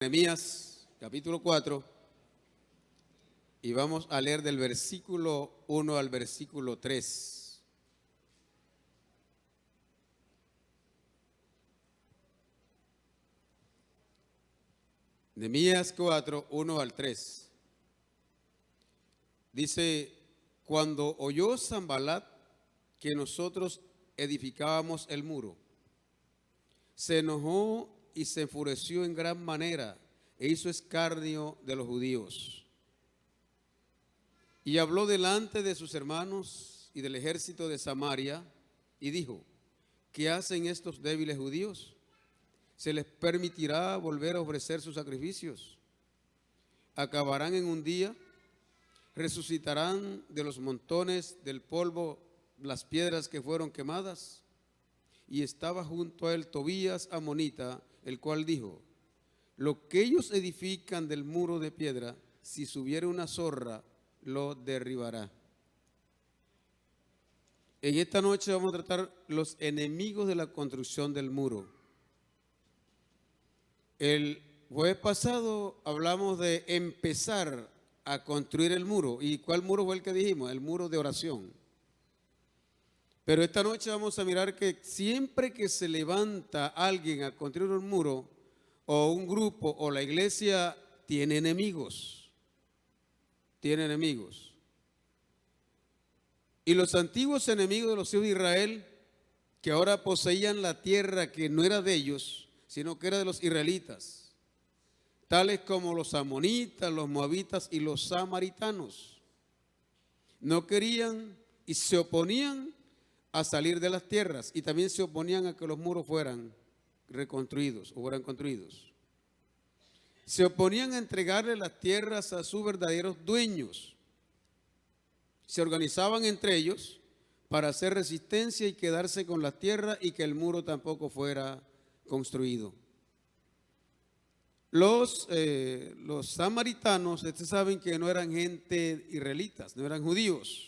Nehemías capítulo 4 y vamos a leer del versículo 1 al versículo 3. Nehemías 4, 1 al 3. Dice: cuando oyó Sanbalat que nosotros edificábamos el muro, se enojó y se enfureció en gran manera e hizo escarnio de los judíos. Y habló delante de sus hermanos y del ejército de Samaria y dijo: ¿qué hacen estos débiles judíos? ¿Se les permitirá volver a ofrecer sus sacrificios? ¿Acabarán en un día? ¿Resucitarán de los montones del polvo las piedras que fueron quemadas? Y estaba junto a él Tobías amonita, el cual dijo: lo que ellos edifican del muro de piedra, si subiere una zorra, lo derribará. En esta noche vamos a tratar los enemigos de la construcción del muro. El jueves pasado hablamos de empezar a construir el muro. ¿Y cuál muro fue el que dijimos? El muro de oración. Pero esta noche vamos a mirar que siempre que se levanta alguien a construir un muro, o un grupo, o la iglesia, tiene enemigos. Tiene enemigos. Y los antiguos enemigos de los hijos de Israel, que ahora poseían la tierra que no era de ellos, sino que era de los israelitas, tales como los amonitas, los moabitas y los samaritanos, no querían y se oponían a salir de las tierras, y también se oponían a que los muros fueran reconstruidos o fueran construidos. Se oponían a entregarle las tierras a sus verdaderos dueños. Se organizaban entre ellos para hacer resistencia y quedarse con la tierra y que el muro tampoco fuera construido. Los samaritanos, ustedes saben que no eran gente israelitas, no eran judíos.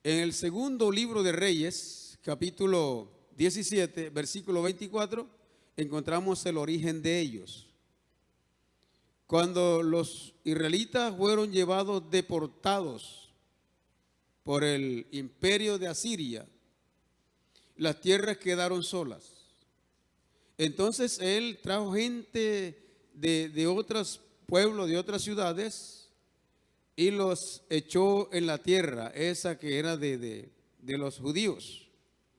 En el segundo libro de Reyes, capítulo 17, versículo 24, encontramos el origen de ellos. Cuando los israelitas fueron llevados deportados por el imperio de Asiria, las tierras quedaron solas. Entonces él trajo gente de otros pueblos, de otras ciudades, y los echó en la tierra, esa que era de los judíos.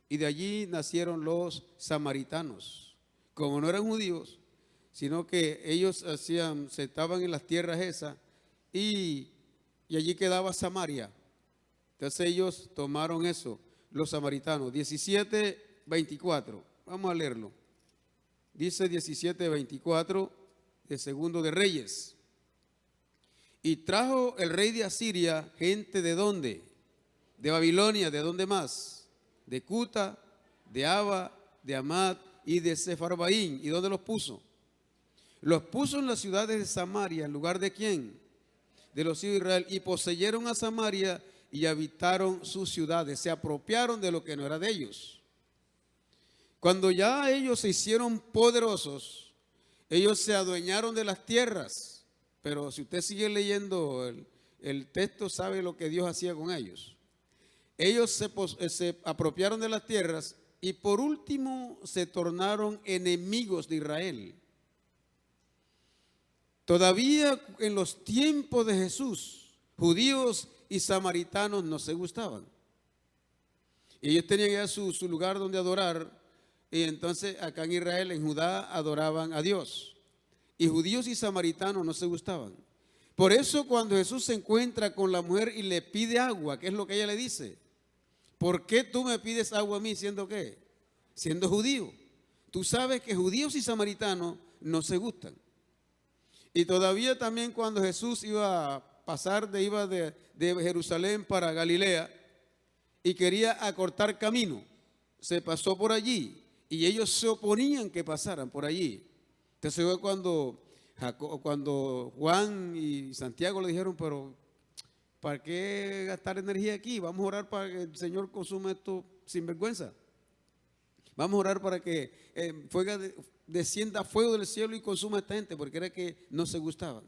Y de allí nacieron los samaritanos. Como no eran judíos, sino que ellos se estaban en las tierras esas, y allí quedaba Samaria. Entonces ellos tomaron eso, los samaritanos. 17:24, vamos a leerlo. Dice 17:24 de Segundo de Reyes. Y trajo el rey de Asiria gente ¿de dónde? De Babilonia. ¿De dónde más? De Cuta, de Aba, de Amad y de Sefarbaín. ¿Y dónde los puso? Los puso en las ciudades de Samaria. ¿En lugar de quién? De los hijos de Israel. Y poseyeron a Samaria y habitaron sus ciudades. Se apropiaron de lo que no era de ellos. Cuando ya ellos se hicieron poderosos, ellos se adueñaron de las tierras. Pero si usted sigue leyendo el texto, sabe lo que Dios hacía con ellos. Ellos se apropiaron de las tierras y por último se tornaron enemigos de Israel. Todavía en los tiempos de Jesús, judíos y samaritanos no se gustaban. Ellos tenían ya su lugar donde adorar, y entonces acá en Israel, en Judá, adoraban a Dios. Y judíos y samaritanos no se gustaban. Por eso cuando Jesús se encuentra con la mujer y le pide agua, ¿qué es lo que ella le dice? ¿Por qué tú me pides agua a mí siendo qué? Siendo judío. Tú sabes que judíos y samaritanos no se gustan. Y todavía también cuando Jesús iba a pasar, iba de Jerusalén para Galilea y quería acortar camino, se pasó por allí y ellos se oponían que pasaran por allí. Entonces fue cuando Juan y Santiago le dijeron: pero ¿para qué gastar energía aquí? Vamos a orar para que el Señor consuma esto sin vergüenza. Vamos a orar para que descienda fuego del cielo y consuma a esta gente, porque era que no se gustaban.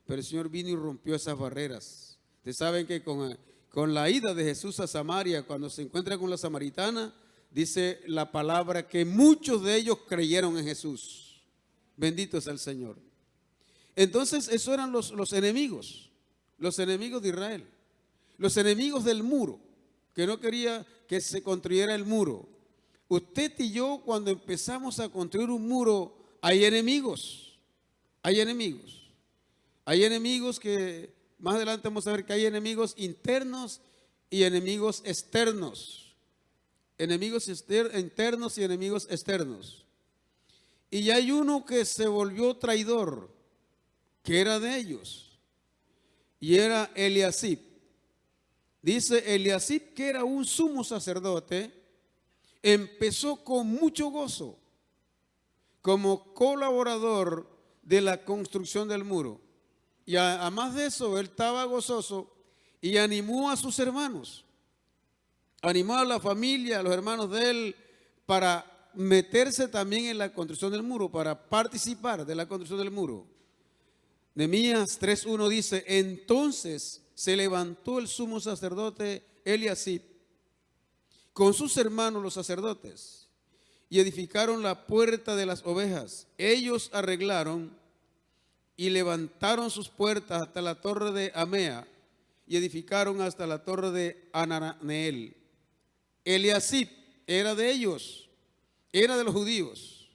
Pero el Señor vino y rompió esas barreras. Ustedes saben que con la ida de Jesús a Samaria, cuando se encuentra con la samaritana, dice la palabra que muchos de ellos creyeron en Jesús. Bendito sea el Señor. Entonces, esos eran los enemigos de Israel, los enemigos del muro, que no quería que se construyera el muro. Usted y yo, cuando empezamos a construir un muro, hay enemigos. Hay enemigos que más adelante vamos a ver que hay enemigos internos y enemigos externos. Enemigos internos y enemigos externos. Y hay uno que se volvió traidor, que era de ellos, y era Eliasib. Dice Eliasib, que era un sumo sacerdote, empezó con mucho gozo como colaborador de la construcción del muro. Y además de eso, él estaba gozoso y animó a sus hermanos, animó a la familia, a los hermanos de él, para meterse también en la construcción del muro, para participar de la construcción del muro. Nehemías 3:1 dice: entonces se levantó el sumo sacerdote Eliasib con sus hermanos los sacerdotes y edificaron la puerta de las ovejas. Ellos arreglaron y levantaron sus puertas hasta la torre de Amea y edificaron hasta la torre de Ananeel. Eliasib era de ellos, era de los judíos.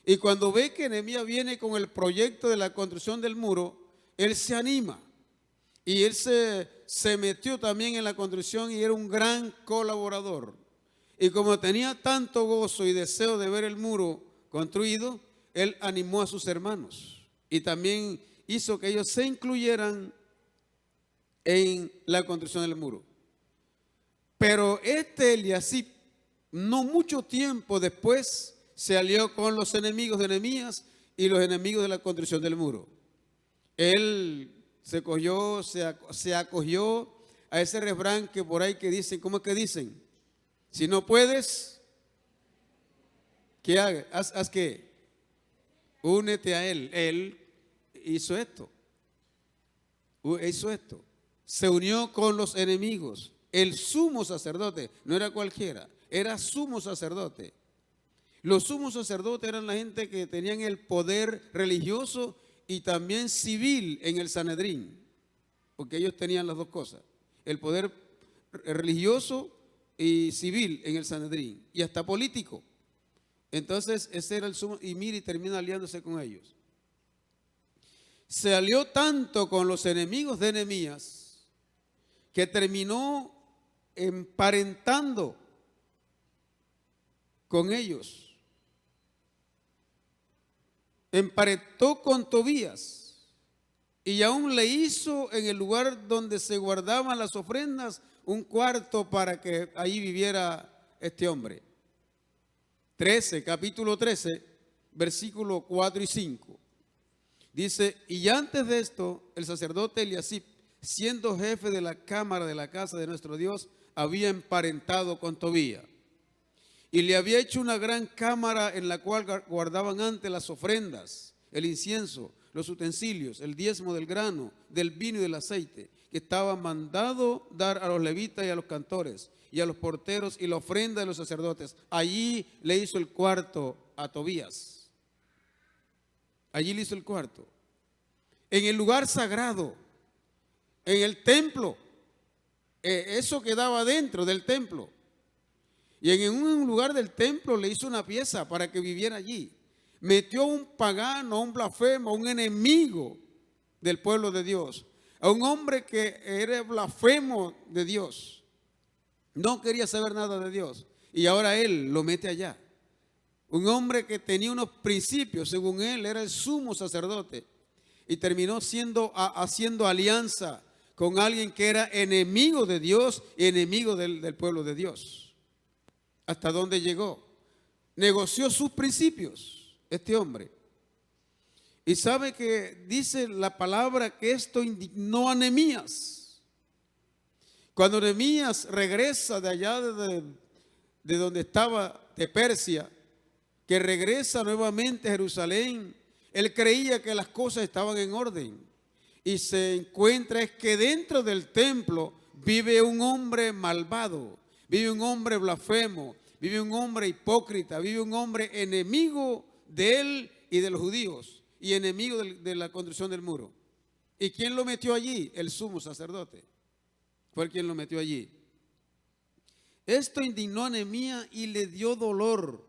Y cuando ve que Nehemías viene con el proyecto de la construcción del muro, él se anima. Y él se metió también en la construcción y era un gran colaborador. Y como tenía tanto gozo y deseo de ver el muro construido, él animó a sus hermanos. Y también hizo que ellos se incluyeran en la construcción del muro. Pero este Eliasib, no mucho tiempo después, se alió con los enemigos de Nehemías y los enemigos de la construcción del muro. Él se acogió a ese refrán que por ahí que dicen, ¿cómo es que dicen? Si no puedes, ¿qué hagas? Haz qué, únete a él. Él hizo esto. Se unió con los enemigos. El sumo sacerdote, no era cualquiera, era sumo sacerdote. Los sumos sacerdotes eran la gente que tenían el poder religioso y también civil en el Sanedrín, porque ellos tenían las dos cosas, el poder religioso y civil en el Sanedrín, y hasta político. Entonces ese era el sumo, y mire, termina aliándose con ellos. Se alió tanto con los enemigos de Nehemías que terminó emparentando con ellos. Emparentó con Tobías y aún le hizo en el lugar donde se guardaban las ofrendas un cuarto para que ahí viviera este hombre. Capítulo 13, versículos 4 y 5. Dice: y antes de esto, el sacerdote Eliasib, siendo jefe de la cámara de la casa de nuestro Dios, había emparentado con Tobías. Y le había hecho una gran cámara en la cual guardaban antes las ofrendas, el incienso, los utensilios, el diezmo del grano, del vino y del aceite, que estaba mandado dar a los levitas y a los cantores, y a los porteros, y la ofrenda de los sacerdotes. Allí le hizo el cuarto a Tobías. Allí le hizo el cuarto. En el lugar sagrado, en el templo, eso quedaba dentro del templo. Y en un lugar del templo le hizo una pieza para que viviera allí. Metió a un pagano, a un blasfemo, a un enemigo del pueblo de Dios, a un hombre que era blasfemo de Dios. No quería saber nada de Dios. Y ahora él lo mete allá. Un hombre que tenía unos principios, según él, era el sumo sacerdote. Y terminó haciendo alianza con alguien que era enemigo de Dios y enemigo del pueblo de Dios. ¿Hasta dónde llegó? Negoció sus principios este hombre. Y sabe que dice la palabra que esto indignó a Nehemías. Cuando Nehemías regresa de allá de donde de Persia, que regresa nuevamente a Jerusalén, él creía que las cosas estaban en orden y se encuentra es que dentro del templo vive un hombre malvado, vive un hombre blasfemo, vive un hombre hipócrita, vive un hombre enemigo de él y de los judíos y enemigo de la construcción del muro. ¿Y quién lo metió allí? El sumo sacerdote. Fue quien lo metió allí. Esto indignó a Nehemías y le dio dolor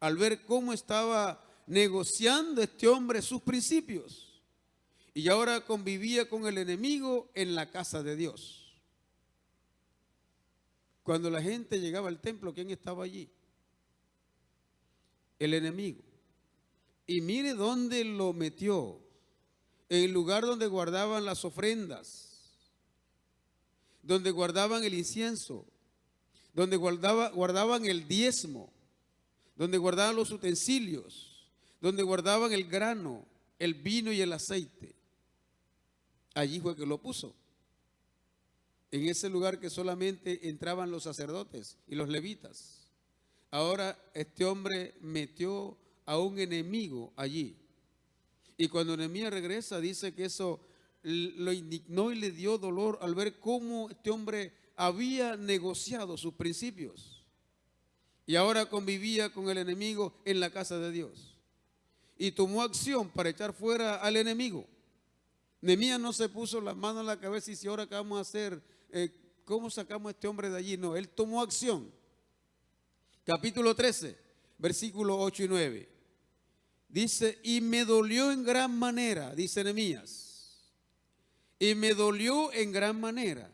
al ver cómo estaba negociando este hombre sus principios. Y ahora convivía con el enemigo en la casa de Dios. Cuando la gente llegaba al templo, ¿quién estaba allí? El enemigo. Y mire dónde lo metió. En el lugar donde guardaban las ofrendas, donde guardaban el incienso, donde guardaban el diezmo, donde guardaban los utensilios, donde guardaban el grano, el vino y el aceite. Allí fue que lo puso. En ese lugar que solamente entraban los sacerdotes y los levitas. Ahora este hombre metió a un enemigo allí. Y cuando Nehemías regresa, dice que eso lo indignó y le dio dolor al ver cómo este hombre había negociado sus principios. Y ahora convivía con el enemigo en la casa de Dios. Y tomó acción para echar fuera al enemigo. Nehemías no se puso las manos en la cabeza y dice, ahora qué vamos a hacer, ¿cómo sacamos a este hombre de allí? No, él tomó acción. Capítulo 13, versículos 8 y 9. Dice, y me dolió en gran manera, dice Nehemías, y me dolió en gran manera,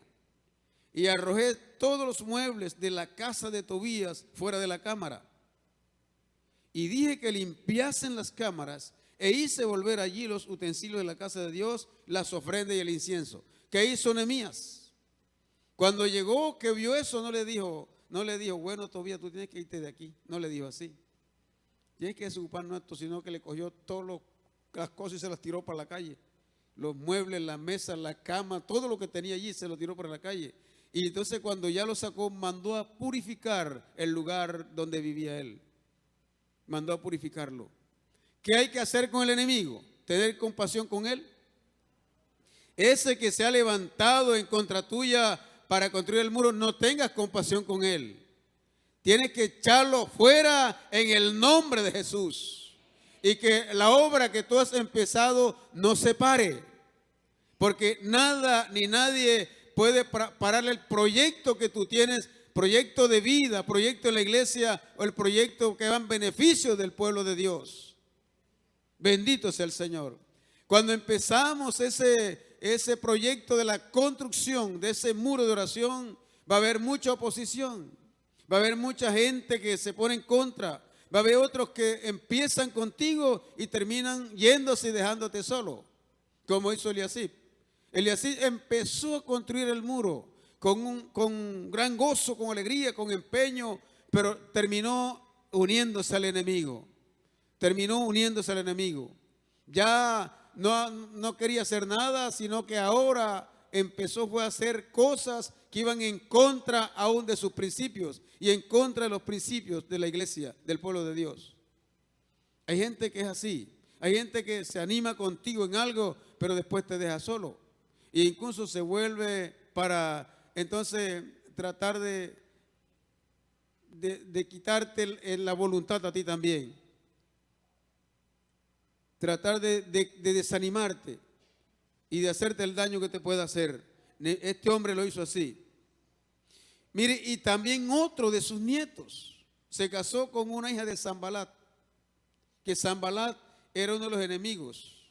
y arrojé todos los muebles de la casa de Tobías fuera de la cámara, y dije que limpiasen las cámaras, e hice volver allí los utensilios de la casa de Dios, las ofrendas y el incienso. ¿Qué hizo Nehemías? Cuando llegó, que vio eso, no le dijo, bueno, Tobías, tú tienes que irte de aquí. No le dijo así. Tienes que desocuparnos esto, sino que le cogió todas las cosas y se las tiró para la calle. Los muebles, la mesa, la cama, todo lo que tenía allí se lo tiró para la calle. Y entonces cuando ya lo sacó, mandó a purificar el lugar donde vivía él. Mandó a purificarlo. ¿Qué hay que hacer con el enemigo? ¿Tener compasión con él? Ese que se ha levantado en contra tuya para construir el muro, no tengas compasión con él. Tienes que echarlo fuera en el nombre de Jesús. Y que la obra que tú has empezado no se pare. Porque nada ni nadie puede pararle el proyecto que tú tienes, proyecto de vida, proyecto en la iglesia o el proyecto que va en beneficio del pueblo de Dios. Bendito sea el Señor. Cuando empezamos ese proyecto de la construcción de ese muro de oración, va a haber mucha oposición. Va a haber mucha gente que se pone en contra. Va a haber otros que empiezan contigo y terminan yéndose y dejándote solo, como hizo Eliasib. Eliasib empezó a construir el muro con gran gozo, con alegría, con empeño, pero terminó uniéndose al enemigo. Terminó uniéndose al enemigo. Ya no quería hacer nada, sino que ahora fue a hacer cosas que iban en contra aún de sus principios y en contra de los principios de la iglesia, del pueblo de Dios. Hay gente que es así. Hay gente que se anima contigo en algo, pero después te deja solo. E incluso se vuelve para entonces tratar de quitarte la voluntad a ti también. Tratar de desanimarte y de hacerte el daño que te pueda hacer. Este hombre lo hizo así. Mire, y también otro de sus nietos se casó con una hija de Sanbalat, que Sanbalat era uno de los enemigos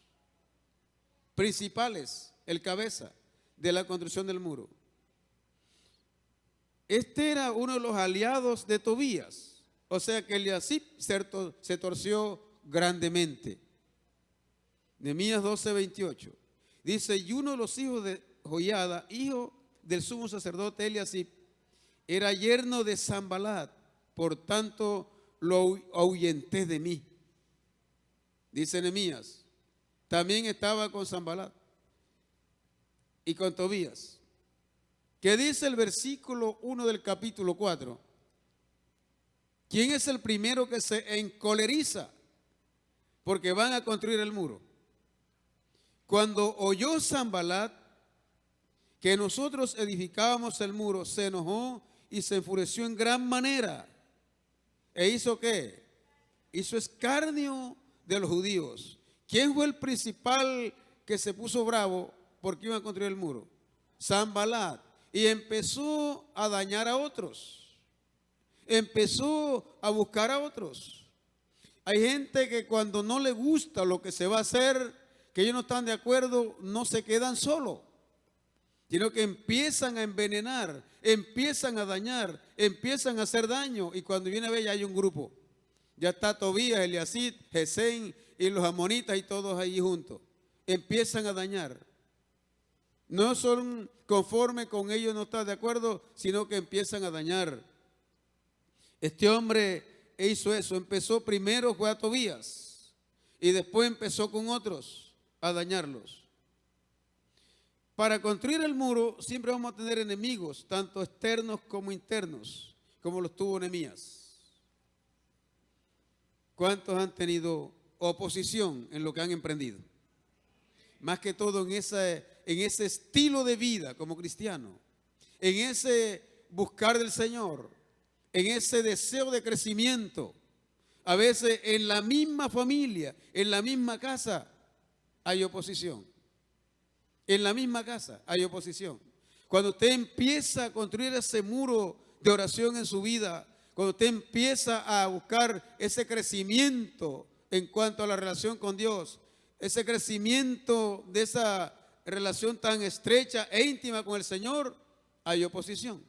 principales, el cabeza de la construcción del muro. Este era uno de los aliados de Tobías, o sea que Eliasib se torció grandemente. Nehemías 12:28 dice, y uno de los hijos de Joiada, hijo del sumo sacerdote Eliasib, era yerno de Sanbalat, por tanto lo ahuyenté de mí. Dice Nehemías, también estaba con Sanbalat y con Tobías. ¿Qué dice el versículo 1 del capítulo 4? ¿Quién es el primero que se encoleriza? Porque van a construir el muro. Cuando oyó Sanbalat que nosotros edificábamos el muro, se enojó y se enfureció en gran manera. ¿E hizo qué? Hizo escarnio de los judíos. ¿Quién fue el principal que se puso bravo porque iban a construir el muro? Sanbalat. Y empezó a dañar a otros. Empezó a buscar a otros. Hay gente que cuando no le gusta lo que se va a hacer, que ellos no están de acuerdo, no se quedan solos, sino que empiezan a envenenar, empiezan a dañar, empiezan a hacer daño. Y cuando viene a ver, ya hay un grupo. Ya está Tobías, Eliacid, Gesén y los amonitas y todos ahí juntos. Empiezan a dañar. No son conforme con ellos, no están de acuerdo, sino que empiezan a dañar. Este hombre hizo eso. Empezó primero fue a Tobías y después empezó con otros a dañarlos. Para construir el muro siempre vamos a tener enemigos, tanto externos como internos, como los tuvo Nehemías. ¿Cuántos han tenido oposición en lo que han emprendido? Más que todo en ese estilo de vida como cristiano, en ese buscar del Señor, en ese deseo de crecimiento. A veces en la misma familia, en la misma casa, hay oposición. En la misma casa hay oposición. Cuando usted empieza a construir ese muro de oración en su vida, cuando usted empieza a buscar ese crecimiento en cuanto a la relación con Dios, ese crecimiento de esa relación tan estrecha e íntima con el Señor, hay oposición.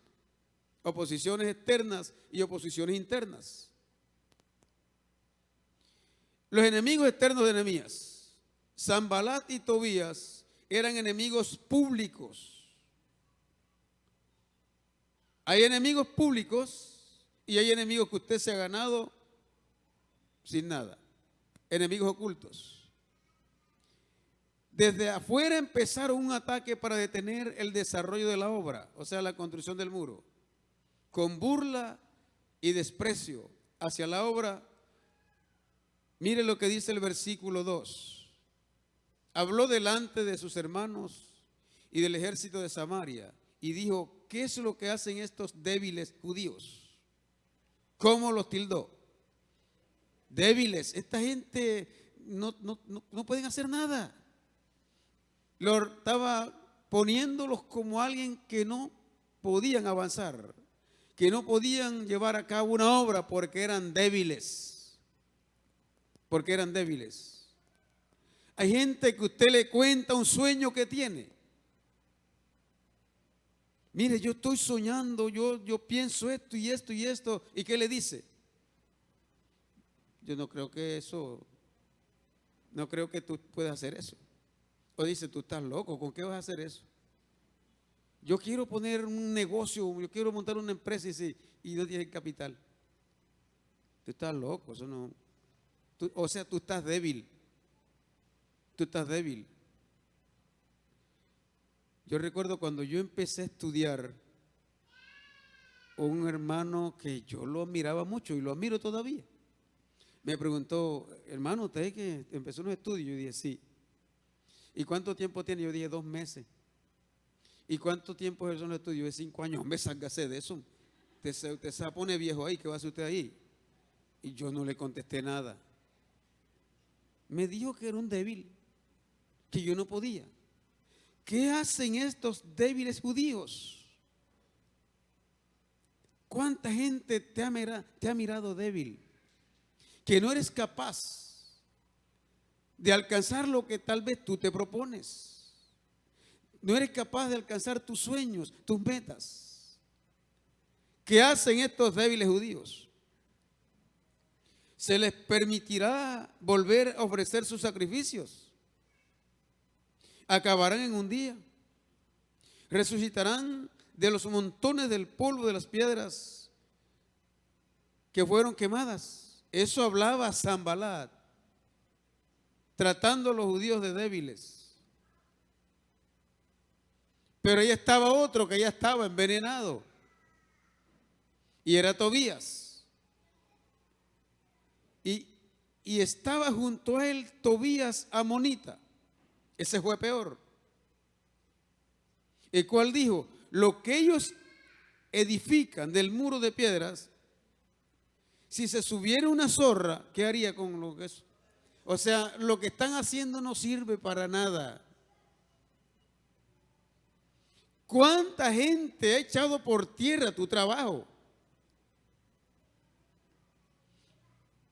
Oposiciones externas y oposiciones internas. Los enemigos externos de Nehemías, Sanbalat y Tobías, eran enemigos públicos. Hay enemigos públicos y hay enemigos que usted se ha ganado sin nada. Enemigos ocultos. Desde afuera empezaron un ataque para detener el desarrollo de la obra, o sea, la construcción del muro, con burla y desprecio hacia la obra. Mire lo que dice el versículo 2. Habló delante de sus hermanos y del ejército de Samaria y dijo: ¿qué es lo que hacen estos débiles judíos? ¿Cómo los tildó? Débiles. Esta gente no pueden hacer nada. Lo estaba poniéndolos como alguien que no podían avanzar, que no podían llevar a cabo una obra porque eran débiles. Porque eran débiles. Hay gente que usted le cuenta un sueño que tiene. Mire, yo estoy soñando, yo pienso esto y esto y esto. ¿Y qué le dice? Yo no creo que eso, no creo que tú puedas hacer eso. O dice: tú estás loco, ¿con qué vas a hacer eso? Yo quiero poner un negocio, yo quiero montar una empresa y no tienes capital. Tú estás loco, eso no. O sea, tú estás débil. Tú estás débil. Yo recuerdo cuando yo empecé a estudiar, un hermano que yo lo admiraba mucho y lo admiro todavía, me preguntó: hermano, ¿usted es que empezó unos estudios? Yo dije: sí. ¿Y cuánto tiempo tiene? Yo dije: 2 meses. ¿Y cuánto tiempo son los estudios? Yo dije: 5 años. Hombre, sálgase de eso. Usted se pone viejo ahí, ¿qué va a hacer usted ahí? Y yo no le contesté nada. Me dijo que era un débil, que yo no podía. ¿Qué hacen estos débiles judíos? ¿Cuánta gente te ha mirado débil? Que no eres capaz de alcanzar lo que tal vez tú te propones. No eres capaz de alcanzar tus sueños, tus metas. ¿Qué hacen estos débiles judíos? ¿Se les permitirá volver a ofrecer sus sacrificios? Acabarán en un día. Resucitarán de los montones del polvo de las piedras que fueron quemadas. Eso hablaba Sanbalat, tratando a los judíos de débiles. Pero ahí estaba otro que ya estaba envenenado, y era Tobías. Y, y estaba junto a él Tobías amonita. Ese fue peor. El cual dijo, lo que ellos edifican del muro de piedras, si se subiera una zorra, ¿qué haría con lo que es? O sea, lo que están haciendo no sirve para nada. ¿Cuánta gente ha echado por tierra tu trabajo?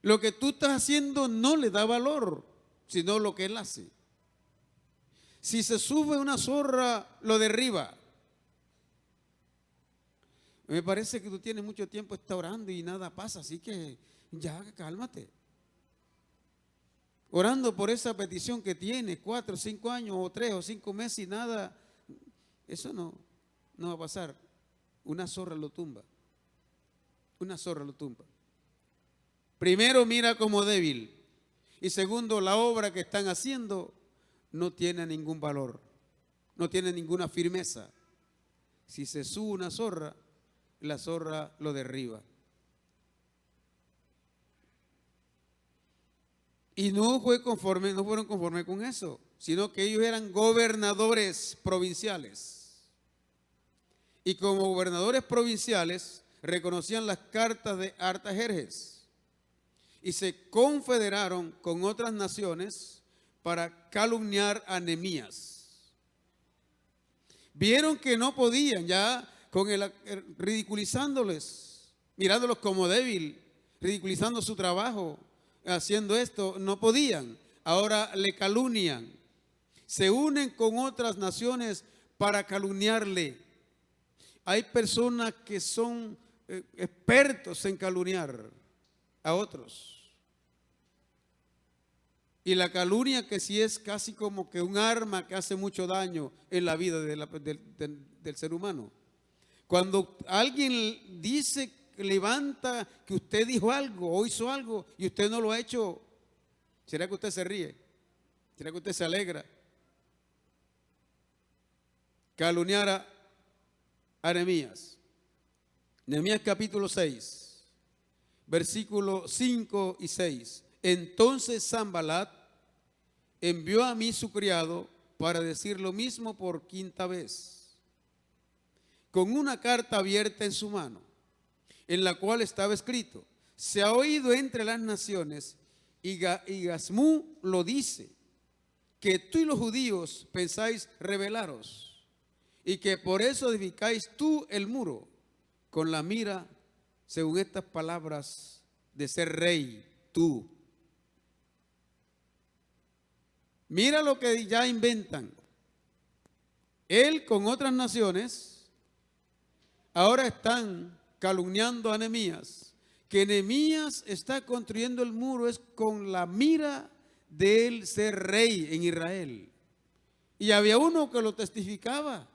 Lo que tú estás haciendo no le da valor, sino lo que él hace. Si se sube una zorra, lo derriba. Me parece que tú tienes mucho tiempo está orando y nada pasa, así que ya cálmate. Orando por esa petición que tienes, 4 o 5 años o 3 o 5 meses y nada, eso no va a pasar. Una zorra lo tumba. Una zorra lo tumba. Primero, mira como débil. Y segundo, la obra que están haciendo no tiene ningún valor. No tiene ninguna firmeza. Si se sube una zorra, la zorra lo derriba. Y no fueron conformes con eso, sino que ellos eran gobernadores provinciales. Y como gobernadores provinciales reconocían las cartas de Artajerjes y se confederaron con otras naciones para calumniar a Nehemías. Vieron que no podían ya con el ridiculizándoles, mirándolos como débil, ridiculizando su trabajo, haciendo esto, no podían. Ahora le calumnian. Se unen con otras naciones para calumniarle. Hay personas que son expertos en calumniar a otros. Y la calumnia que sí es casi como que un arma que hace mucho daño en la vida del ser humano. Cuando alguien dice, levanta que usted dijo algo o hizo algo y usted no lo ha hecho, ¿será que usted se ríe? ¿Será que usted se alegra? Calumniar a Nehemías. Nehemías capítulo 6, versículos 5 y 6. Entonces Sanballat envió a mí su criado para decir lo mismo por 5ª vez, con una carta abierta en su mano, en la cual estaba escrito: se ha oído entre las naciones, y Gasmú lo dice, que tú y los judíos pensáis rebelaros, y que por eso edificáis tú el muro, con la mira, según estas palabras, de ser rey tú. Mira lo que ya inventan. Él con otras naciones ahora están calumniando a Nehemías, que Nehemías está construyendo el muro es con la mira de él ser rey en Israel. Y había uno que lo testificaba,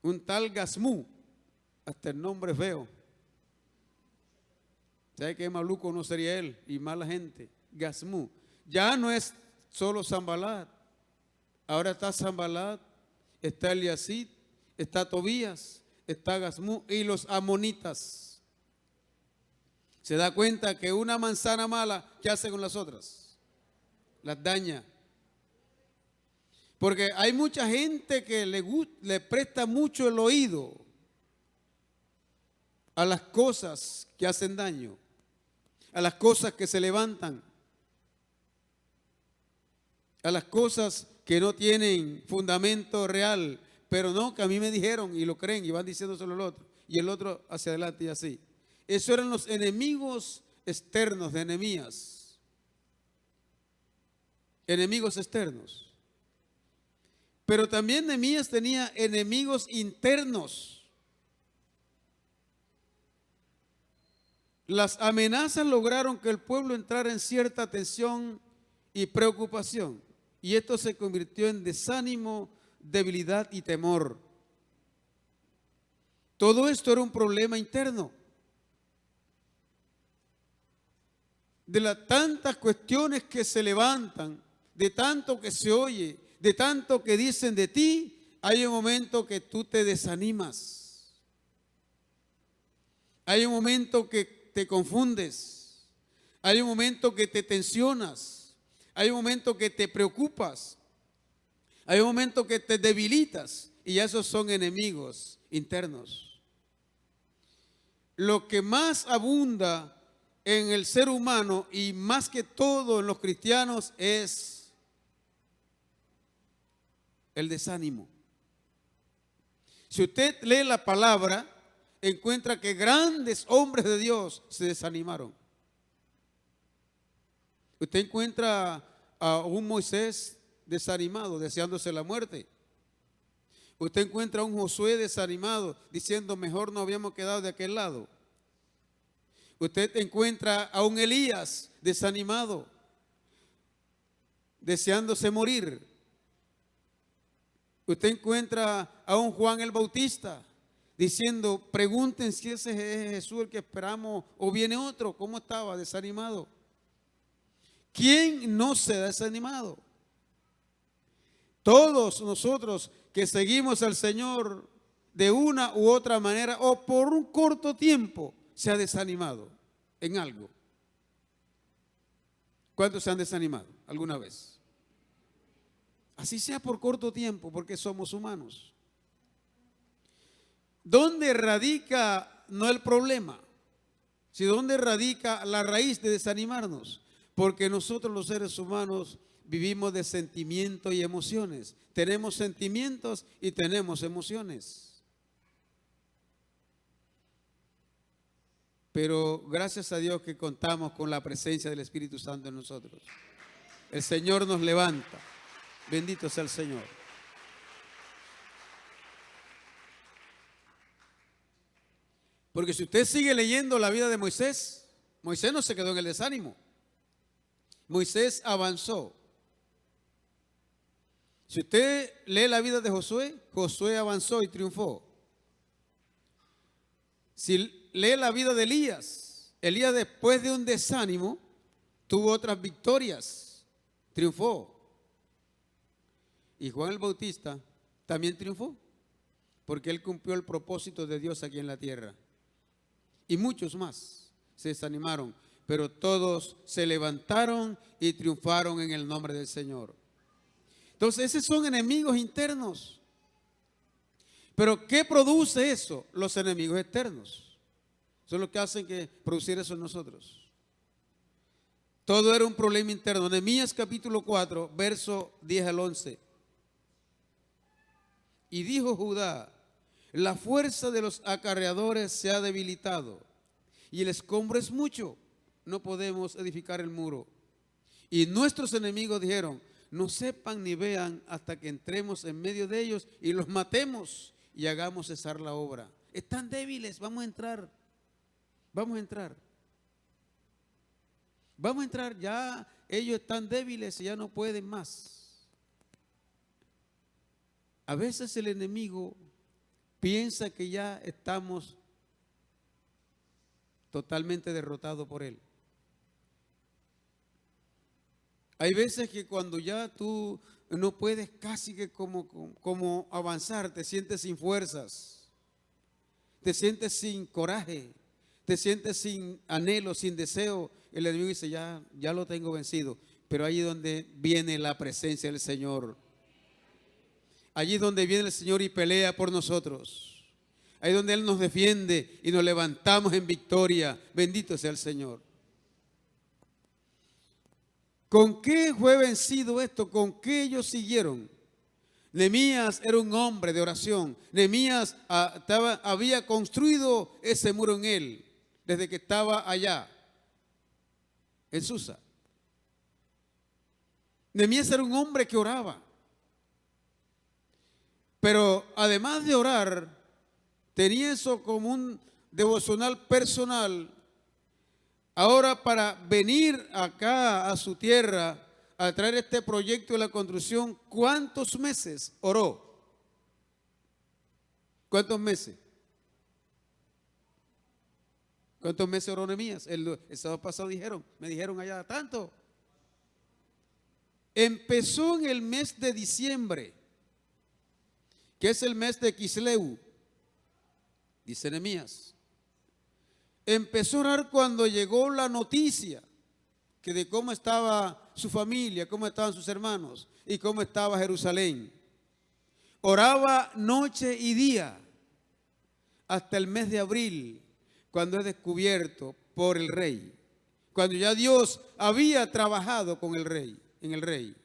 un tal Gasmú, hasta el nombre feo. ¿Sabe qué maluco no sería él? Y mala gente. Gasmú. Ya no es solo Sanballat. Ahora está Sanballat, está Eliasid, está Tobías, está Gasmú y los amonitas. Se da cuenta que una manzana mala, ¿qué hace con las otras? Las daña. Porque hay mucha gente que le presta mucho el oído a las cosas que hacen daño, a las cosas que se levantan, a las cosas que no tienen fundamento real, pero no, que a mí me dijeron y lo creen y van diciéndoselo al otro y el otro hacia adelante y así. Esos eran los enemigos externos de Nehemías. Enemigos externos. Pero también Nehemías tenía enemigos internos. Las amenazas lograron que el pueblo entrara en cierta tensión y preocupación. Y esto se convirtió en desánimo, debilidad y temor. Todo esto era un problema interno. De las tantas cuestiones que se levantan, de tanto que se oye, de tanto que dicen de ti, hay un momento que tú te desanimas. Hay un momento que te confundes. Hay un momento que te tensionas. Hay un momento que te preocupas. Hay un momento que te debilitas. Y esos son enemigos internos. Lo que más abunda en el ser humano y más que todo en los cristianos es el desánimo. Si usted lee la palabra, encuentra que grandes hombres de Dios se desanimaron. Usted encuentra a un Moisés desanimado, deseándose la muerte. Usted encuentra a un Josué desanimado, diciendo mejor no habíamos quedado de aquel lado. Usted encuentra a un Elías desanimado, deseándose morir. Usted encuentra a un Juan el Bautista diciendo, pregunten si ese es Jesús el que esperamos o viene otro. ¿Cómo estaba? Desanimado. ¿Quién no se ha desanimado? Todos nosotros que seguimos al Señor de una u otra manera o por un corto tiempo se ha desanimado en algo. ¿Cuántos se han desanimado alguna vez? Así sea por corto tiempo, porque somos humanos. ¿Dónde radica no el problema? Si dónde radica la raíz de desanimarnos. Porque nosotros los seres humanos vivimos de sentimientos y emociones. Tenemos sentimientos y tenemos emociones. Pero gracias a Dios que contamos con la presencia del Espíritu Santo en nosotros. El Señor nos levanta. Bendito sea el Señor. Porque si usted sigue leyendo la vida de Moisés, Moisés no se quedó en el desánimo. Moisés avanzó. Si usted lee la vida de Josué, Josué avanzó y triunfó. Si lee la vida de Elías, Elías después de un desánimo tuvo otras victorias, triunfó. Y Juan el Bautista también triunfó, porque él cumplió el propósito de Dios aquí en la tierra. Y muchos más se desanimaron, pero todos se levantaron y triunfaron en el nombre del Señor. Entonces, esos son enemigos internos. Pero ¿qué produce eso? Los enemigos externos. Son los que hacen que producir eso en nosotros. Todo era un problema interno. Nehemías capítulo 4, verso 10 al 11. Y dijo Judá, la fuerza de los acarreadores se ha debilitado y el escombro es mucho. No podemos edificar el muro. Y nuestros enemigos dijeron, no sepan ni vean hasta que entremos en medio de ellos y los matemos y hagamos cesar la obra. Están débiles, vamos a entrar. Vamos a entrar. Vamos a entrar, ya ellos están débiles y ya no pueden más. A veces el enemigo piensa que ya estamos totalmente derrotados por él. Hay veces que cuando ya tú no puedes casi que como avanzar, te sientes sin fuerzas, te sientes sin coraje, te sientes sin anhelo, sin deseo. El enemigo dice, ya lo tengo vencido. Pero ahí es donde viene la presencia del Señor. Allí es donde viene el Señor y pelea por nosotros. Ahí es donde Él nos defiende y nos levantamos en victoria. Bendito sea el Señor. ¿Con qué fue vencido esto? ¿Con qué ellos siguieron? Nehemías era un hombre de oración. Nehemías había construido ese muro en él desde que estaba allá, en Susa. Nehemías era un hombre que oraba. Pero además de orar, tenía eso como un devocional personal. Ahora para venir acá a su tierra a traer este proyecto de la construcción, ¿cuántos meses oró? ¿Cuántos meses? ¿Cuántos meses oró Nehemías? El sábado pasado me dijeron allá tanto. Empezó en el mes de diciembre, que es el mes de Quisleu, dice Nehemías. Empezó a orar cuando llegó la noticia que de cómo estaba su familia, cómo estaban sus hermanos y cómo estaba Jerusalén. Oraba noche y día hasta el mes de abril, cuando es descubierto por el rey, cuando ya Dios había trabajado con el rey, en el rey.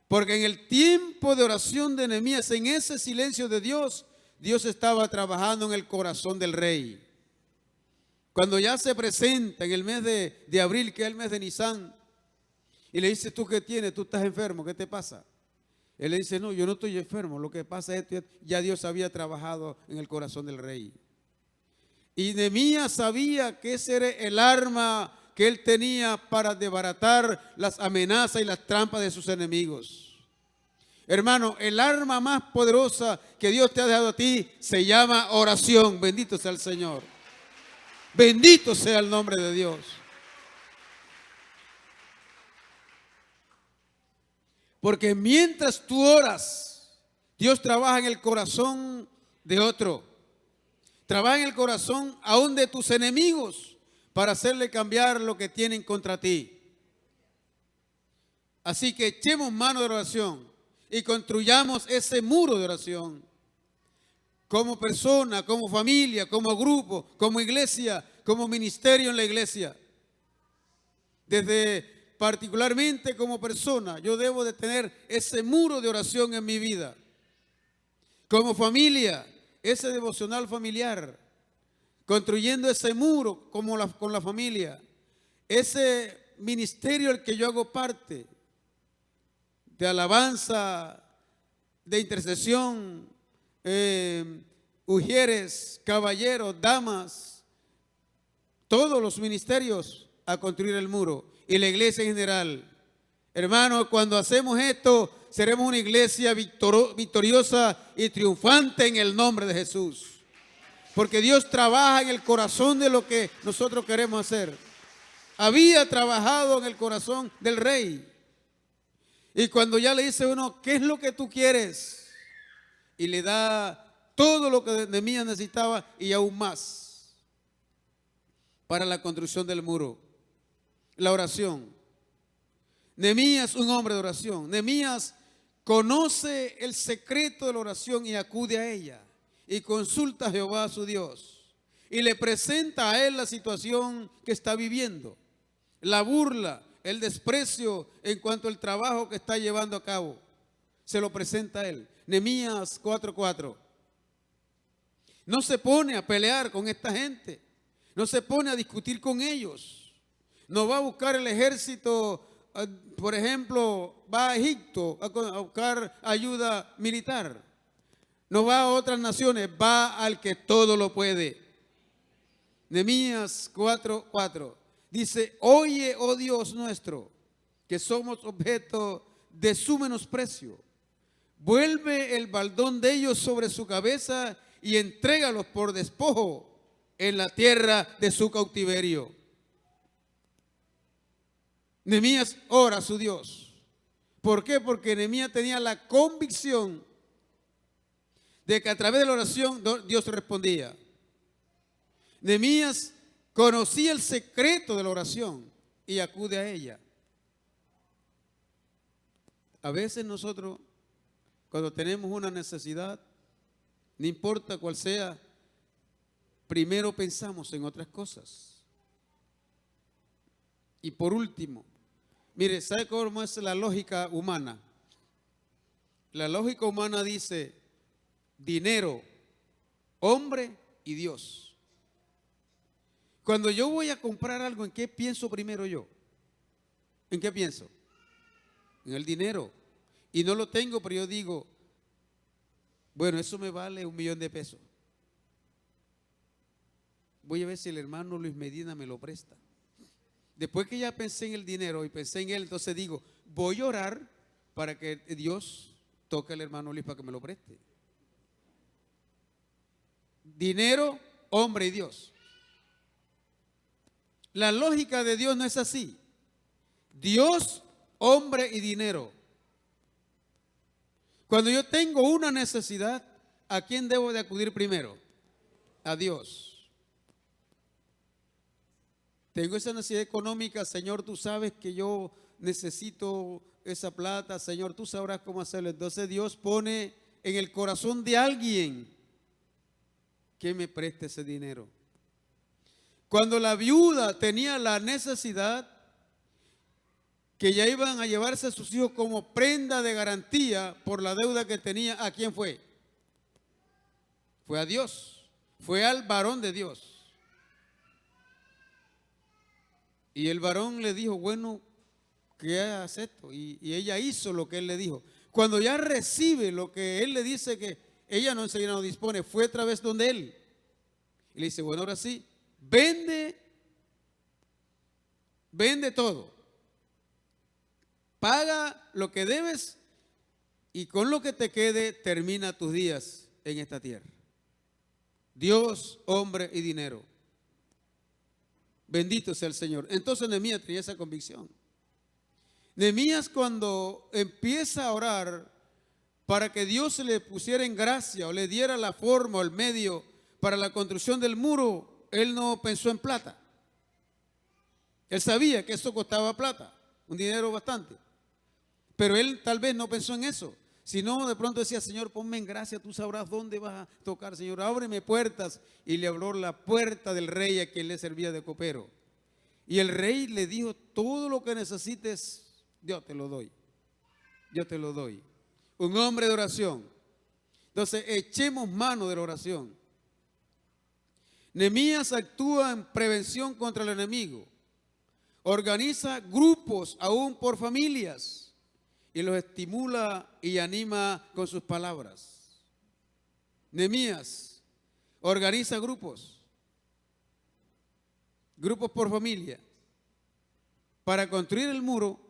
Porque en el tiempo de oración de Nehemías, en ese silencio de Dios, Dios estaba trabajando en el corazón del rey. Cuando ya se presenta en el mes de abril, que es el mes de Nisan, y le dice: ¿tú qué tienes? ¿Tú estás enfermo? ¿Qué te pasa? Él le dice: no, yo no estoy enfermo, lo que pasa es que ya Dios había trabajado en el corazón del rey. Y Nehemías sabía que ese era el arma que él tenía para desbaratar las amenazas y las trampas de sus enemigos. Hermano, el arma más poderosa que Dios te ha dado a ti se llama oración. Bendito sea el Señor. Bendito sea el nombre de Dios. Porque mientras tú oras, Dios trabaja en el corazón de otro. Trabaja en el corazón aún de tus enemigos para hacerle cambiar lo que tienen contra ti. Así que echemos mano de oración y construyamos ese muro de oración. Como persona, como familia, como grupo, como iglesia, como ministerio en la iglesia. Desde particularmente como persona, yo debo de tener ese muro de oración en mi vida. Como familia, ese devocional familiar, construyendo ese muro con la familia. Ese ministerio al que yo hago parte, de alabanza, de intercesión, ujieres, caballeros, damas, todos los ministerios a construir el muro y la iglesia en general. Hermanos, cuando hacemos esto, seremos una iglesia victoriosa y triunfante en el nombre de Jesús. Porque Dios trabaja en el corazón de lo que nosotros queremos hacer. Había trabajado en el corazón del rey. Y cuando ya le dice uno: ¿qué es lo que tú quieres? Y le da todo lo que Nehemías necesitaba y aún más para la construcción del muro. La oración. Nehemías, un hombre de oración. Nehemías conoce el secreto de la oración y acude a ella. Y consulta a Jehová su Dios. Y le presenta a él la situación que está viviendo. La burla, el desprecio en cuanto al trabajo que está llevando a cabo. Se lo presenta a él. Nehemías 4:4. No se pone a pelear con esta gente. No se pone a discutir con ellos. No va a buscar el ejército, por ejemplo, va a Egipto a buscar ayuda militar. No va a otras naciones, va al que todo lo puede. Nehemías 4:4 dice: oye, oh Dios nuestro, que somos objeto de su menosprecio. Vuelve el baldón de ellos sobre su cabeza y entrégalos por despojo en la tierra de su cautiverio. Nehemías ora a su Dios. ¿Por qué? Porque Nehemías tenía la convicción de que a través de la oración Dios respondía. Nehemías conocía el secreto de la oración y acude a ella. A veces nosotros, cuando tenemos una necesidad, no importa cuál sea, primero pensamos en otras cosas. Y por último, mire, ¿sabe cómo es la lógica humana? La lógica humana dice: dinero, hombre y Dios. Cuando yo voy a comprar algo, ¿en qué pienso primero yo? ¿En qué pienso? En el dinero. Y no lo tengo, pero yo digo: bueno, eso me vale $1,000,000. Voy a ver si el hermano Luis Medina me lo presta. Después que ya pensé en el dinero y pensé en él, entonces digo: voy a orar para que Dios toque al hermano Luis para que me lo preste. Dinero, hombre y Dios. La lógica de Dios no es así. Dios, hombre y dinero. Cuando yo tengo una necesidad, ¿a quién debo de acudir primero? A Dios. tengo esa necesidad económica, Señor, tú sabes que yo necesito esa plata, Señor, tú sabrás cómo hacerlo. Entonces Dios pone en el corazón de alguien que me preste ese dinero. Cuando la viuda tenía la necesidad, que ya iban a llevarse a sus hijos como prenda de garantía por la deuda que tenía, ¿a quién fue? Fue a Dios, fue al varón de Dios. Y el varón le dijo, bueno, ¿qué haces esto? Y ella hizo lo que él le dijo. Cuando ya recibe lo que él le dice, que ella no enseguida no dispone, fue otra vez donde él. Y le dice, bueno, ahora sí, vende todo. Paga lo que debes y con lo que te quede termina tus días en esta tierra. Dios, hombre y dinero. Bendito sea el Señor. Entonces Nehemías tenía esa convicción. Nehemías, cuando empieza a orar para que Dios se le pusiera en gracia o le diera la forma o el medio para la construcción del muro, él no pensó en plata. Él sabía que eso costaba plata, un dinero bastante. Pero él tal vez no pensó en eso, sino de pronto decía, Señor, ponme en gracia, tú sabrás dónde vas a tocar, Señor, ábreme puertas. Y le abrió la puerta del rey a quien le servía de copero. Y el rey le dijo, todo lo que necesites, yo te lo doy. Yo te lo doy. Un hombre de oración. Entonces, echemos mano de la oración. Nehemías actúa en prevención contra el enemigo. Organiza grupos aún por familias. Y los estimula y anima con sus palabras. Nehemías organiza grupos por familia. Para construir el muro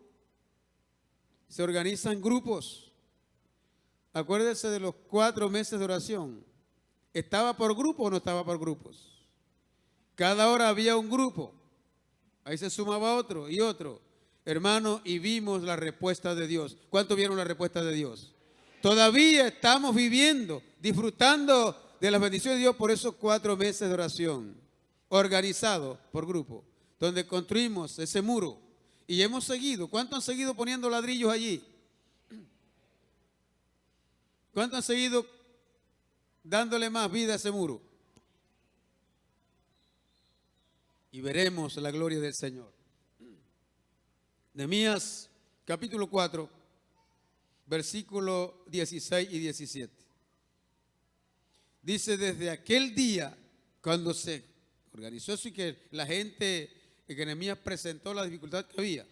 se organizan grupos. Acuérdense de los 4 meses de oración. ¿Estaba por grupo o no estaba por grupos? Cada hora había un grupo. Ahí se sumaba otro y otro. Hermano, y vimos la respuesta de Dios. ¿Cuántos vieron la respuesta de Dios? Todavía estamos viviendo, disfrutando de las bendiciones de Dios por esos 4 meses de oración, organizado por grupo, donde construimos ese muro. Y hemos seguido. ¿Cuántos han seguido poniendo ladrillos allí? ¿Cuántos han seguido dándole más vida a ese muro? Y veremos la gloria del Señor. Nehemías capítulo 4, versículos 16 y 17. Dice, desde aquel día, cuando se organizó eso y que la gente, que Nehemías presentó la dificultad que había,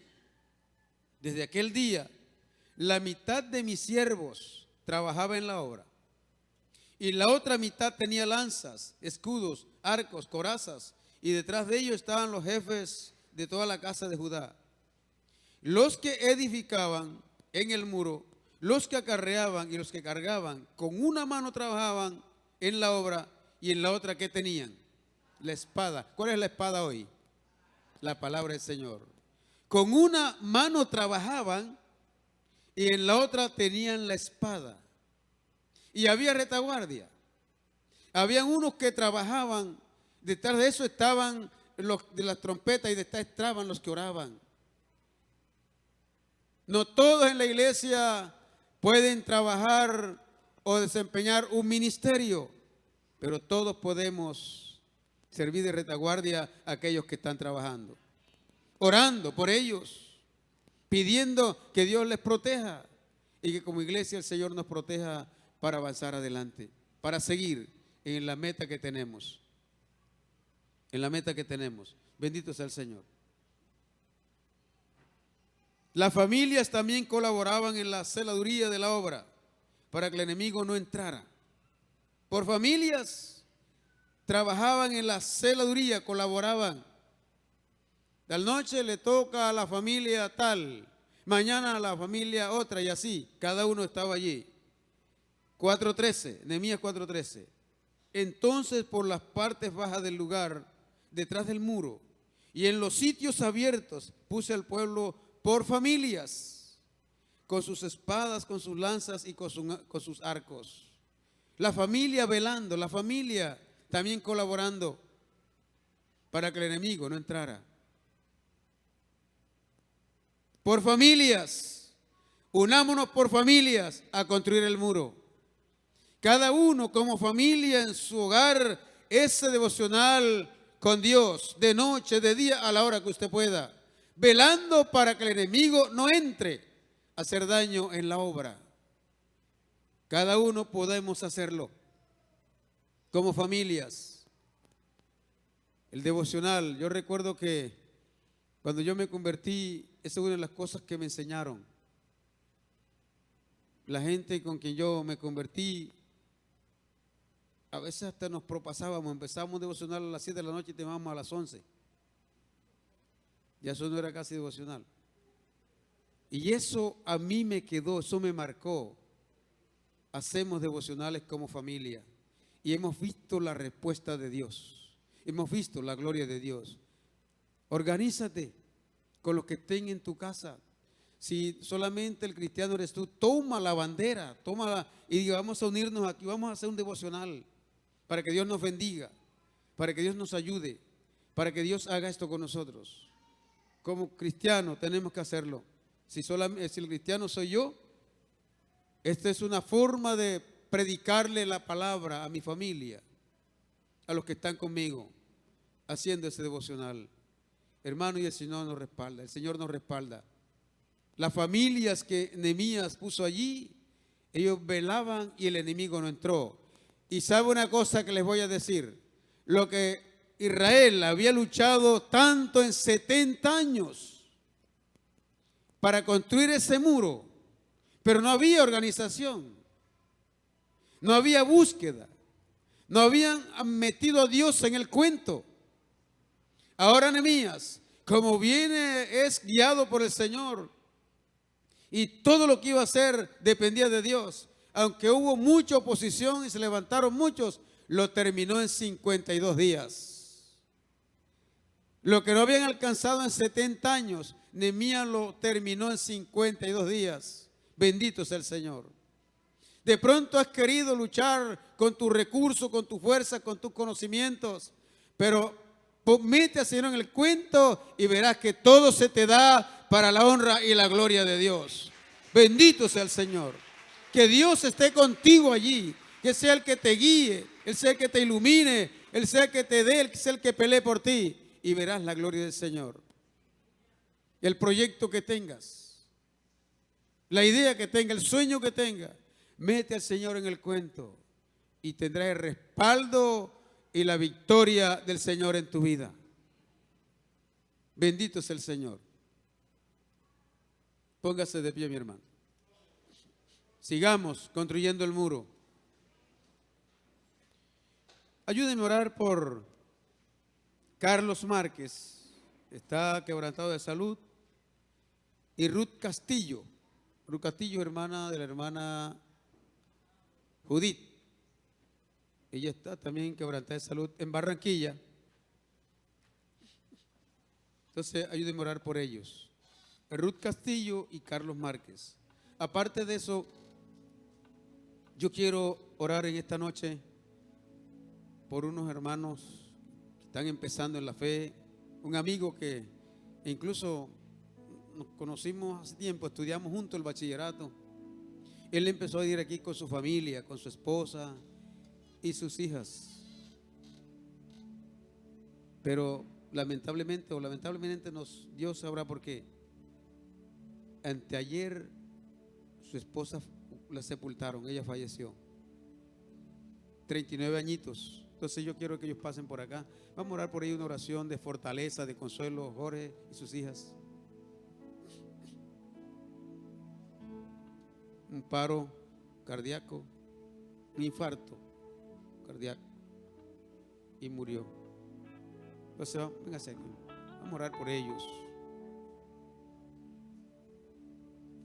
desde aquel día, la mitad de mis siervos trabajaba en la obra y la otra mitad tenía lanzas, escudos, arcos, corazas, y detrás de ellos estaban los jefes de toda la casa de Judá. Los que edificaban en el muro, los que acarreaban y los que cargaban, con una mano trabajaban en la obra y en la otra, ¿qué tenían? La espada. ¿Cuál es la espada hoy? La palabra del Señor. Con una mano trabajaban y en la otra tenían la espada. Y había retaguardia. Habían unos que trabajaban, detrás de eso estaban los de las trompetas y detrás estaban los que oraban. No todos en la iglesia pueden trabajar o desempeñar un ministerio, pero todos podemos servir de retaguardia a aquellos que están trabajando, orando por ellos, pidiendo que Dios les proteja y que como iglesia el Señor nos proteja para avanzar adelante, para seguir en la meta que tenemos. En la meta que tenemos. Bendito sea el Señor. Las familias también colaboraban en la celaduría de la obra para que el enemigo no entrara. Por familias trabajaban en la celaduría, colaboraban. De la noche le toca a la familia tal, mañana a la familia otra y así. Cada uno estaba allí. 4:13, Nehemías 4:13. Entonces por las partes bajas del lugar, detrás del muro, y en los sitios abiertos puse al pueblo por familias, con sus espadas, con sus lanzas y con sus arcos. La familia velando, la familia también colaborando para que el enemigo no entrara. por familias. Unámonos por familias a construir el muro. Cada uno como familia en su hogar, ese devocional con Dios, de noche, de día, a la hora que usted pueda, velando para que el enemigo no entre a hacer daño en la obra. Cada uno podemos hacerlo como familias. El devocional, yo recuerdo que cuando yo me convertí, esa es una de las cosas que me enseñaron. La gente con quien yo me convertí, a veces hasta nos propasábamos, empezábamos a devocional a las 7 de la noche y terminábamos a las 11. Ya eso no era casi devocional. Y eso a mí me quedó, eso me marcó. Hacemos devocionales como familia y hemos visto la respuesta de Dios. Hemos visto la gloria de Dios. Organízate con los que estén en tu casa. Si solamente el cristiano eres tú, toma la bandera, tómala y diga, vamos a unirnos aquí, vamos a hacer un devocional para que Dios nos bendiga, para que Dios nos ayude, para que Dios haga esto con nosotros. Como cristianos tenemos que hacerlo. Si el cristiano soy yo, esta es una forma de predicarle la palabra a mi familia, a los que están conmigo, haciendo ese devocional. Hermano, y el Señor nos respalda, el Señor nos respalda. Las familias que Nehemías puso allí, ellos velaban y el enemigo no entró. Y sabe una cosa que les voy a decir, lo que Israel había luchado tanto en 70 años para construir ese muro, pero no había organización, no había búsqueda, no habían metido a Dios en el cuento. Ahora Nehemías, como viene, es guiado por el Señor y todo lo que iba a hacer dependía de Dios. Aunque hubo mucha oposición y se levantaron muchos, lo terminó en 52 días. Lo que no habían alcanzado en 70 años, Nehemías lo terminó en 52 días. Bendito sea el Señor. De pronto has querido luchar con tus recursos, con tu fuerza, con tus conocimientos, pero mete al Señor en el cuento y verás que todo se te da para la honra y la gloria de Dios. Bendito sea el Señor. Que Dios esté contigo allí, que sea el que te guíe, Él sea el que te ilumine, Él sea el que te dé, Él sea el que pelee por ti y verás la gloria del Señor. El proyecto que tengas, la idea que tenga, el sueño que tenga, mete al Señor en el cuento y tendrás el respaldo y la victoria del Señor en tu vida. Bendito es el Señor. Póngase de pie, mi hermano. Sigamos construyendo el muro. Ayúdenme a orar por Carlos Márquez, está quebrantado de salud, y Ruth Castillo. Ruth Castillo, hermana de la hermana Judith. Ella está también quebrantada de salud en Barranquilla. Entonces, ayúdenme a orar por ellos. Ruth Castillo y Carlos Márquez. Aparte de eso, yo quiero orar en esta noche por unos hermanos que están empezando en la fe. Un amigo que incluso nos conocimos hace tiempo, estudiamos juntos el bachillerato. Él empezó a ir aquí con su familia, con su esposa y sus hijas. Pero lamentablemente Dios sabrá por qué. Anteayer su esposa la sepultaron, ella falleció. 39 añitos. Entonces yo quiero que ellos pasen por acá. Vamos a orar por ellos, una oración de fortaleza, de consuelo, Jorge y sus hijas. Un paro cardíaco, un infarto cardíaco y murió. Entonces, véngase aquí. Vamos a orar por ellos.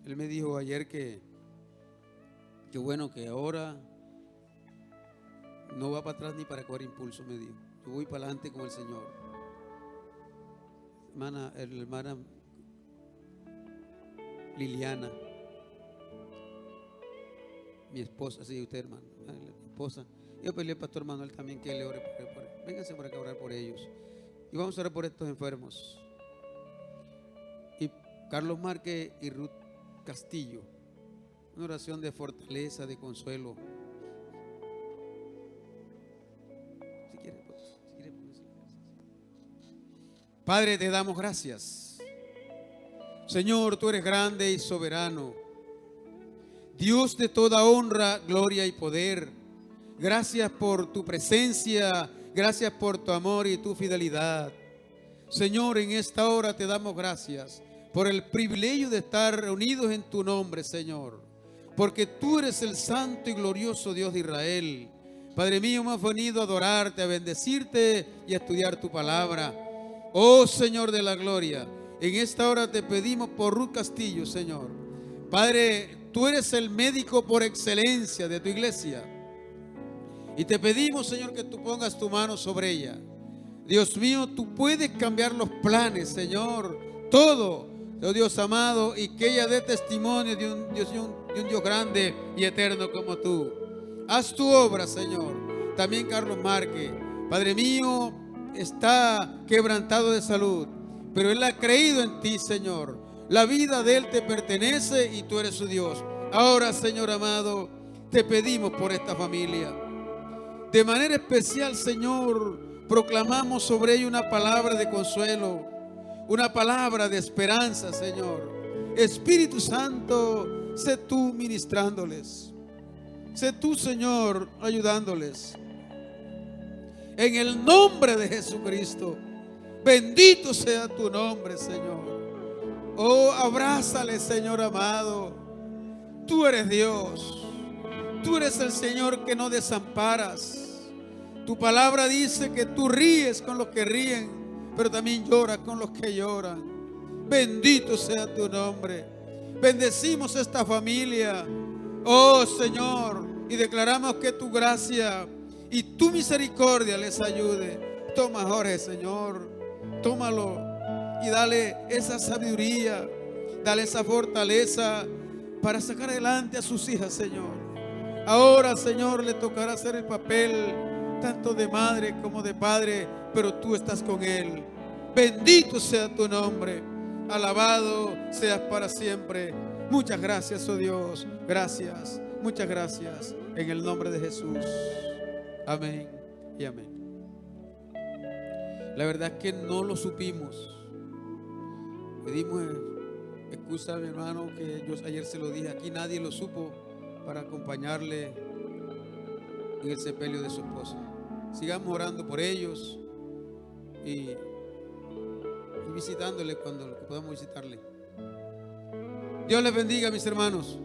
Él me dijo ayer que bueno, que ahora no va para atrás ni para coger impulso, me dijo. Yo voy para adelante con el Señor. La hermana Liliana, mi esposa, sí, usted hermano, mi esposa. Yo peleé al pastor Manuel también que le ore por él. Vénganse para orar por ellos. Y vamos a orar por estos enfermos. Y Carlos Márquez y Ruth Castillo. Una oración de fortaleza, de consuelo. Si quiere, Padre, te damos gracias. Señor, tú eres grande y soberano, Dios de toda honra, gloria y poder. Gracias por tu presencia, gracias por tu amor y tu fidelidad. Señor, en esta hora te damos gracias por el privilegio de estar reunidos en tu nombre, Señor, porque tú eres el santo y glorioso Dios de Israel. Padre mío, hemos venido a adorarte, a bendecirte y a estudiar tu palabra. Oh Señor de la gloria, en esta hora te pedimos por Ruth Castillo, Señor. Padre, tú eres el médico por excelencia de tu iglesia. Y te pedimos, Señor, que tú pongas tu mano sobre ella. Dios mío, tú puedes cambiar los planes, Señor. Todo, oh Dios amado, y que ella dé testimonio de un Dios grande y eterno como tú. Haz tu obra, Señor. También Carlos Márquez, Padre mío, está quebrantado de salud, pero él ha creído en ti, Señor. La vida de él te pertenece y tú eres su Dios. Ahora, Señor amado, te pedimos por esta familia. De manera especial, Señor, proclamamos sobre ella una palabra de consuelo, una palabra de esperanza, Señor. Espíritu Santo, sé tú ministrándoles. Sé tú, Señor, ayudándoles. En el nombre de Jesucristo, bendito sea tu nombre, Señor. Oh, abrázale, Señor amado. Tú eres Dios. Tú eres el Señor que no desamparas. Tu palabra dice que tú ríes con los que ríen, pero también lloras con los que lloran. Bendito sea tu nombre. Bendecimos esta familia, oh Señor, y declaramos que tu gracia y tu misericordia les ayude. Toma a Jorge, Señor, tómalo y dale esa sabiduría, dale esa fortaleza para sacar adelante a sus hijas, Señor. Ahora, Señor, le tocará hacer el papel tanto de madre como de padre, pero tú estás con él. Bendito sea tu nombre, alabado seas para siempre. Muchas gracias, oh Dios, gracias, muchas gracias, en el nombre de Jesús. Amén y amén. La verdad es que no lo supimos. Pedimos excusa a mi hermano, que yo ayer se lo dije, aquí nadie lo supo, para acompañarle en el sepelio de su esposa. Sigamos orando por ellos y visitándole cuando podamos visitarle. Dios les bendiga, mis hermanos.